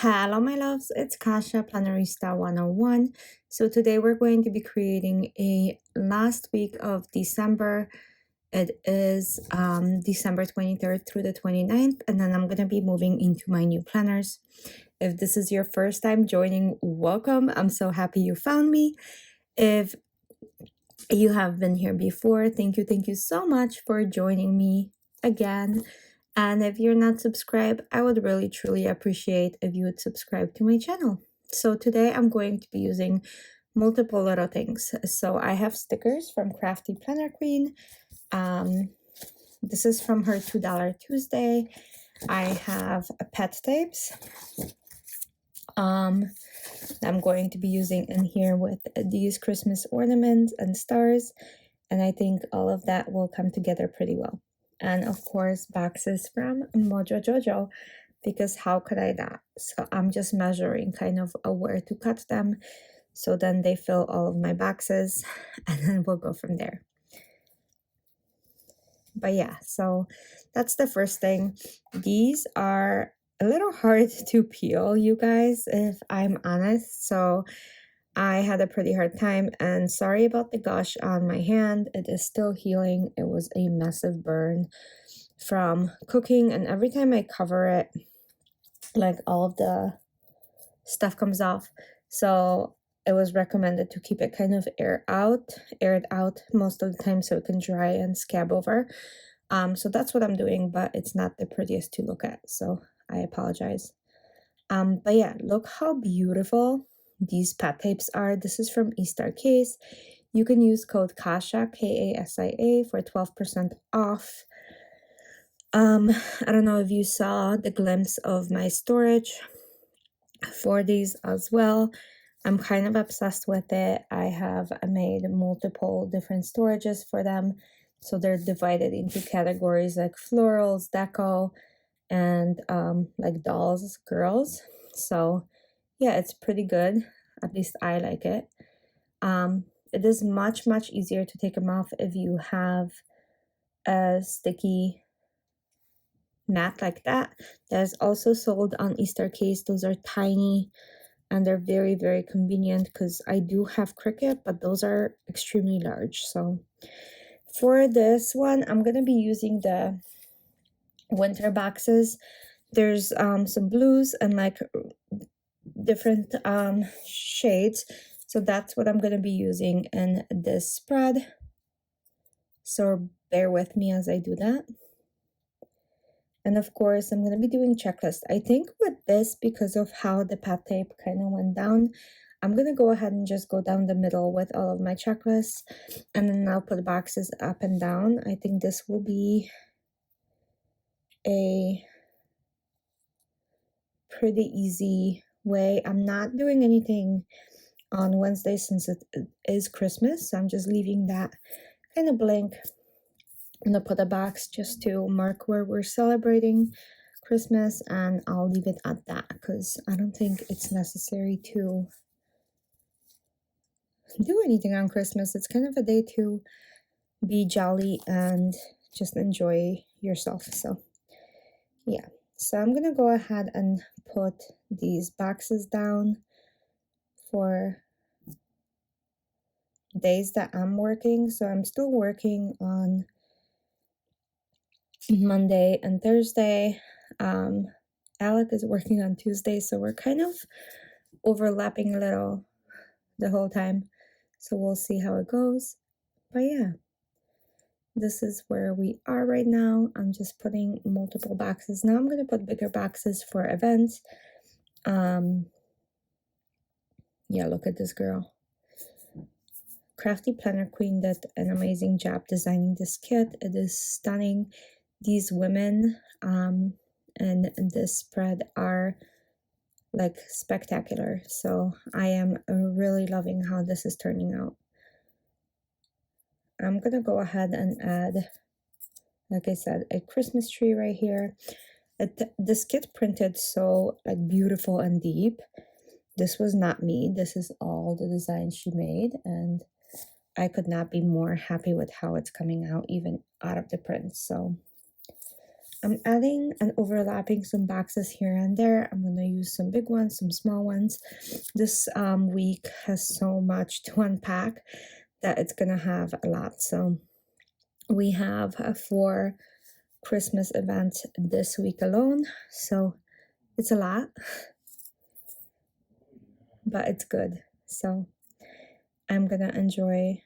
Hello, my loves. It's Kasha, Plannerista 101. So, today we're going to be creating a last week of December. It is December 23rd through the 29th, and then I'm going to be moving into my new planners. If this is your first time joining, welcome. I'm so happy you found me. If you have been here before, thank you so much for joining me again. And if you're not subscribed, I would really truly appreciate if you would subscribe to my channel. So today I'm going to be using multiple little things. So I have stickers from Crafty Planner Queen. This is from her $2 Tuesday. I have pet tapes. I'm going to be using in here with these Christmas ornaments and stars. And I think all of that will come together pretty well. And of course, boxes from Mojo Jojo, because how could I not? So I'm just measuring kind of where to cut them. So then they fill all of my boxes and then we'll go from there. But yeah, so that's the first thing. These are a little hard to peel, you guys, if I'm honest. So I had a pretty hard time, and sorry about the gush on my hand. It is still healing. It was a massive burn from cooking, and every time I cover it, like all of the stuff comes off. So it was recommended to keep it kind of air it out most of the time so it can dry and scab over. So that's what I'm doing, but it's not the prettiest to look at, so I apologize. But yeah, look how beautiful these pet tapes are. This is from Easter Case. You can use code KASIA, K-A-S-I-A, for 12% off. I don't know if you saw the glimpse of my storage for these as well. I'm kind of obsessed with it. I have made multiple different storages for them. So they're divided into categories like florals, deco, and like dolls, girls. So yeah, it's pretty good. At least I like it. It is much easier to take them off if you have a sticky mat like that. That is also sold on Easter Case. Those are tiny and they're very convenient because I do have Cricut, but those are extremely large. So for this one, I'm gonna be using the winter boxes. There's some blues and like different shades, so that's what I'm going to be using in this spread, so bear with me as I do that. And of course I'm going to be doing checklist. I think with this, because of how the pet tape kind of went down, I'm going to go ahead and just go down the middle with all of my checklists, and then I'll put boxes up and down. I think this will be a pretty easy way. I'm not doing anything on Wednesday since it is Christmas, so I'm just leaving that kind of blank. I'm gonna put a box just to mark where we're celebrating Christmas, and I'll leave it at that because I don't think it's necessary to do anything on Christmas. It's kind of a day to be jolly and just enjoy yourself. So yeah, so I'm gonna go ahead and put these boxes down for days that I'm working. So I'm still working on Monday and Thursday. Alec is working on Tuesday, so we're kind of overlapping a little the whole time. So we'll see how it goes. But yeah, this is where we are right now. I'm just putting multiple boxes. Now I'm going to put bigger boxes for events. Yeah, look at this girl. Crafty Planner Queen did an amazing job designing this kit. It is stunning. These women and this spread are like spectacular. So I am really loving how this is turning out. I'm gonna go ahead and add, like I said, a Christmas tree right here. This kit printed so like beautiful and deep. This was not me. This is all the designs she made, and I could not be more happy with how it's coming out, even out of the print. So I'm adding and overlapping some boxes here and there. I'm gonna use some big ones, some small ones. This week has so much to unpack that it's gonna have a lot. So we have 4 Christmas events this week alone. So it's a lot, but it's good. So I'm gonna enjoy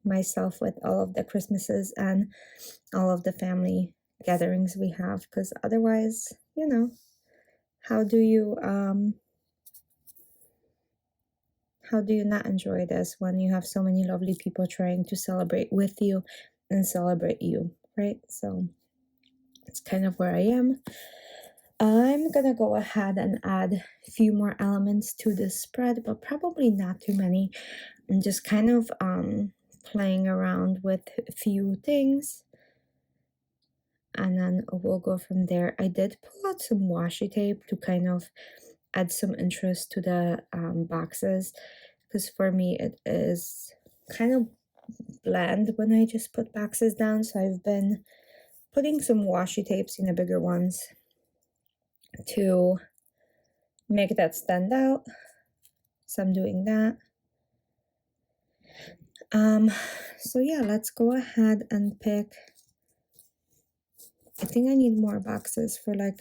myself with all of the Christmases and all of the family gatherings we have, because otherwise, how do you not enjoy this when you have so many lovely people trying to celebrate with you and celebrate you, right? So it's kind of where I am. I'm gonna go ahead and add a few more elements to this spread, but probably not too many. I'm just kind of playing around with a few things, and then we'll go from there. I did pull out some washi tape to kind of add some interest to the boxes, because for me it is kind of bland when I just put boxes down. So I've been putting some washi tapes in the bigger ones to make that stand out. So I'm doing that. So yeah, let's go ahead and pick. I think I need more boxes for like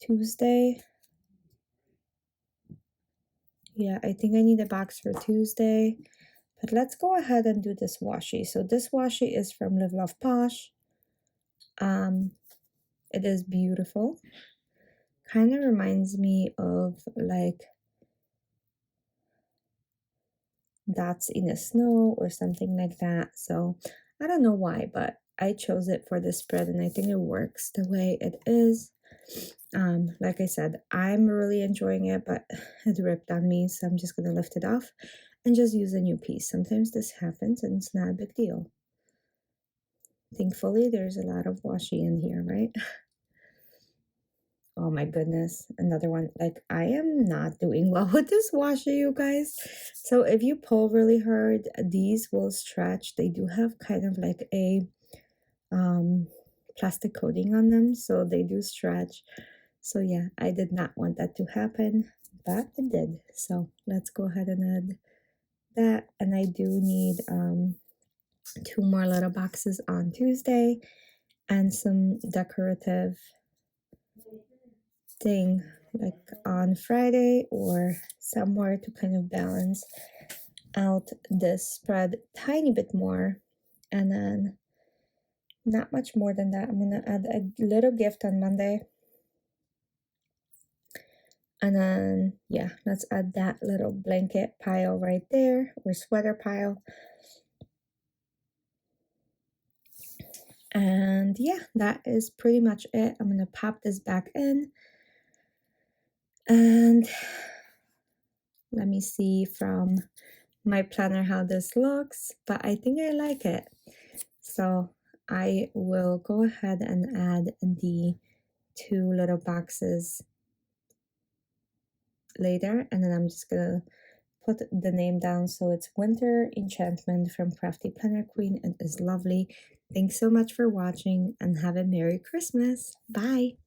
Tuesday. Yeah, I think I need a box for Tuesday. But let's go ahead and do this washi. So this washi is from Live Love Posh. It is beautiful. Kind of reminds me of like dots in the snow or something like that. So I don't know why, but I chose it for this spread and I think it works the way it is. Like I said, I'm really enjoying it, but it ripped on me, so I'm just gonna lift it off and just use a new piece. Sometimes this happens and it's not a big deal. Thankfully, there's a lot of washi in here, right? Oh my goodness, another one. Like, I am not doing well with this washi, you guys. So if you pull really hard, these will stretch. They do have kind of like a plastic coating on them, so they do stretch. So yeah, I did not want that to happen, but it did. So let's go ahead and add that. And I do need 2 more little boxes on Tuesday and some decorative thing like on Friday or somewhere to kind of balance out this spread tiny bit more. And then not much more than that. I'm gonna add a little gift on Monday. And then, yeah, let's add that little blanket pile right there, or sweater pile. And yeah, that is pretty much it. I'm gonna pop this back in. And let me see from my planner how this looks, but I think I like it. So I will go ahead and add the 2 little boxes later, and then I'm just gonna put the name down. So it's Winter Enchantment from Crafty Planner Queen. It is lovely. Thanks so much for watching and have a Merry Christmas. Bye.